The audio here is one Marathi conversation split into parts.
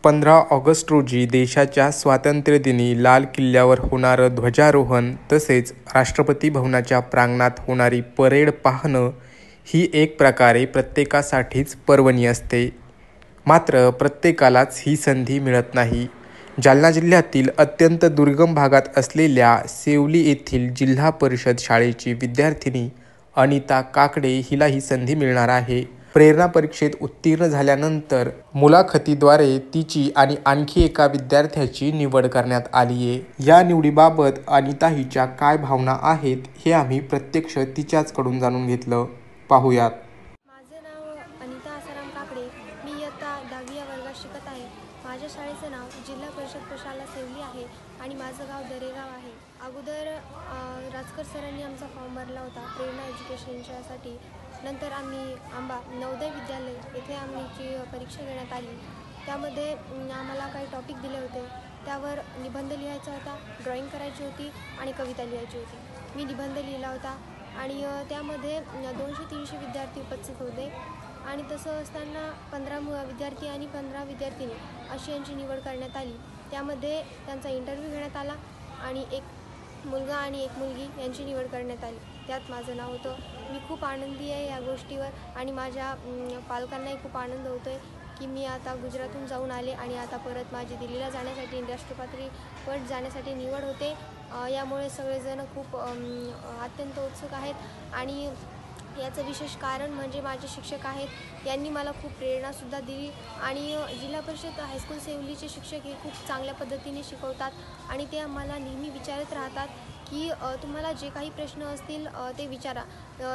15 ऑगस्ट रोजी देशाच्या स्वातंत्र्यदिनी लाल किल्ल्यावर होणारं ध्वजारोहण तसेच राष्ट्रपती भवनाच्या प्रांगणात होणारी परेड पाहणं ही एक प्रकारे प्रत्येकासाठीच पर्वणी असते. मात्र प्रत्येकालाच ही संधी मिळत नाही. जालना जिल्ह्यातील अत्यंत दुर्गम भागात असलेल्या सेवली येथील जिल्हा परिषद शाळेची विद्यार्थिनी अनिता काकडे हिला ही संधी मिळणार आहे. प्रेरणा परीक्षेत उत्तीर्ण झाल्यानंतर मुलाखतीद्वारे तिची आणि आणखी एका विद्यार्थ्याची निवड करण्यात आली आहे. या निवडीबाबत अनिता हिच्या काय भावना आहेत हे आम्ही प्रत्यक्ष तिच्याचकडून जाणून घेतलं. पाहूयात. माझे नाव अनिता आसाराम काकडे. मी इयत्ता 10वी या वर्गात शिकत आहे. माझ्या शाळेचे नाव जिल्हा परिषद प्रशाला सेवली आहे आणि माझं गाव दरेगाव आहे. अगोदर राजकर सरांनी आमचा फॉर्म भरला होता प्रेरणा एज्युकेशनच्यासाठी. नंतर आम्ही आंबा नवोदय विद्यालय येथे आमची परीक्षा घेण्यात आली. त्यामध्ये आम्हाला काही टॉपिक दिले होते. त्यावर निबंध लिहायचा होता, ड्रॉइंग करायची होती आणि कविता लिहायची होती. मी निबंध लिहिला होता आणि त्यामध्ये 200-300 विद्यार्थी उपस्थित होते आणि तसं असताना 15 विद्यार्थी आणि 15 विद्यार्थिनी अशी यांची निवड करण्यात आली. त्यामध्ये त्यांचा इंटरव्ह्यू घेण्यात आला आणि एक मुलगा आणि एक मुलगी यांची निवड करण्यात आली. त्यात माझं नाव होतं. मी खूप आनंदी आहे या गोष्टीवर आणि माझ्या पालकांनाही खूप आनंद होतो आहे की मी आता गुजरातहून जाऊन आले आणि आता परत माझी दिल्लीला जाण्यासाठी राष्ट्रपातळीवर जाण्यासाठी निवड होते. यामुळे सगळेजण खूप अत्यंत उत्सुक आहेत आणि याचं विशेष कारण म्हणजे माझे शिक्षक आहेत. यांनी मला खूप प्रेरणासुद्धा दिली आणि जिल्हा परिषद हायस्कूल सेवलीचे शिक्षक हे खूप चांगल्या पद्धतीने शिकवतात आणि ते आम्हाला नेहमी विचारत राहतात की तुम्हाला जे काही प्रश्न असतील ते विचारा.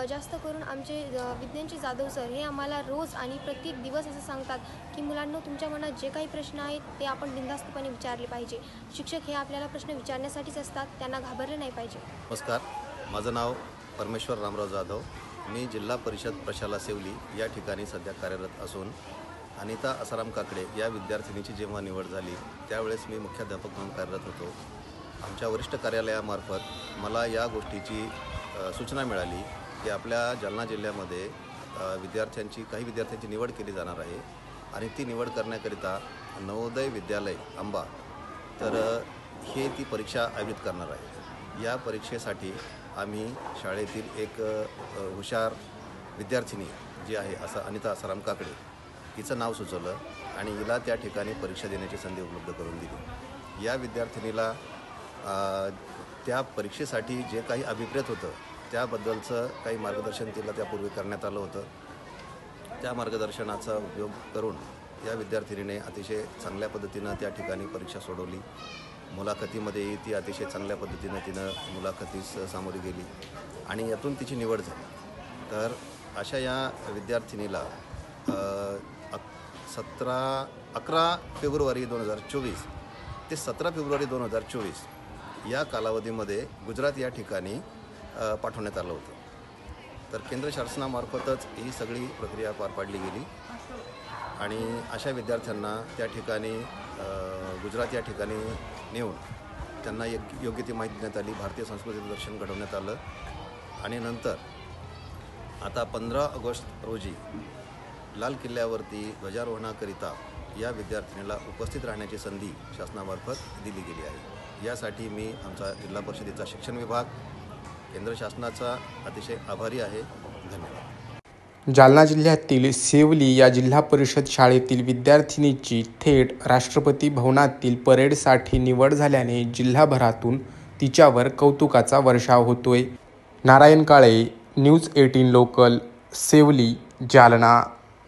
जास्त करून आमचे विज्ञानचे जाधव सर हे आम्हाला रोज आणि प्रत्येक दिवस असं सांगतात की मुलांनो, तुमच्या मनात जे काही प्रश्न आहेत ते आपण बिनधास्तपणे विचारले पाहिजे. शिक्षक हे आपल्याला प्रश्न विचारण्यासाठीच असतात, त्यांना घाबरले नाही पाहिजे. नमस्कार, माझं नाव परमेश्वर रामराव जाधव. मी जिल्हा परिषद प्रशाला सेवली या ठिकाणी सध्या कार्यरत असून अनिता आसाराम काकडे या विद्यार्थिनीची जेव्हा निवड झाली त्यावेळेस मी मुख्याध्यापक म्हणून कार्यरत होतो. आमच्या वरिष्ठ कार्यालयामार्फत मला या गोष्टीची सूचना मिळाली की आपल्या जालना जिल्ह्यामध्ये काही विद्यार्थ्यांची निवड केली जाणार आहे आणि ती निवड करण्याकरिता नवोदय विद्यालय आंबा तर हे ती परीक्षा आयोजित करणार आहे. या परीक्षेसाठी आम्ही शाळेतील एक हुशार विद्यार्थिनी जी आहे असं अनिता आसाराम काकडे हिचं नाव सुचवलं आणि हिला त्या ठिकाणी परीक्षा देण्याची संधी उपलब्ध करून दिली. या विद्यार्थिनीला त्या परीक्षेसाठी जे काही अभिप्रेत होतं त्याबद्दलचं काही मार्गदर्शन तिला त्यापूर्वी करण्यात आलं होतं. त्या मार्गदर्शनाचा उपयोग करून या विद्यार्थिनीने अतिशय चांगल्या पद्धतीनं त्या ठिकाणी परीक्षा सोडवली. मुलाखतीमध्येही ती अतिशय चांगल्या पद्धतीनं मुलाखतीस सामोरी गेली आणि यातून तिची निवड झाली. तर अशा या विद्यार्थिनीला 11 फेब्रुवारी 2024 ते 17 फेब्रुवारी 2024 या कालावधीमध्ये गुजरात या ठिकाणी पाठवण्यात आलं होतं. तर केंद्र शासनामार्फतच ही सगळी प्रक्रिया पार पाडली गेली आणि अशा विद्यार्थ्यांना त्या ठिकाणी गुजरात या ठिकाणी नेऊन त्यांना योग्य ती माहिती देण्यात आली. भारतीय संस्कृतीचं दर्शन घडवण्यात आलं आणि नंतर आता 15 ऑगस्ट रोजी लाल किल्ल्यावरती ध्वजारोहणाकरिता या विद्यार्थिनीला उपस्थित राहण्याची संधी शासनामार्फत दिली गेली आहे. यासाठी मी आमचा जिल्हा परिषदेचा शिक्षण विभाग, केंद्र शासनाचा अतिशय आभारी आहे. धन्यवाद. जालना जिल्ह्यातील सेवली या जिल्हा परिषद शाळेतील विद्यार्थिनीची थेट राष्ट्रपती भवनातील परेडसाठी निवड झाल्याने जिल्हाभरातून तिच्यावर कौतुकाचा वर्षाव होतोय. Narayan Kale, news 18 local, Sevli, Jalna.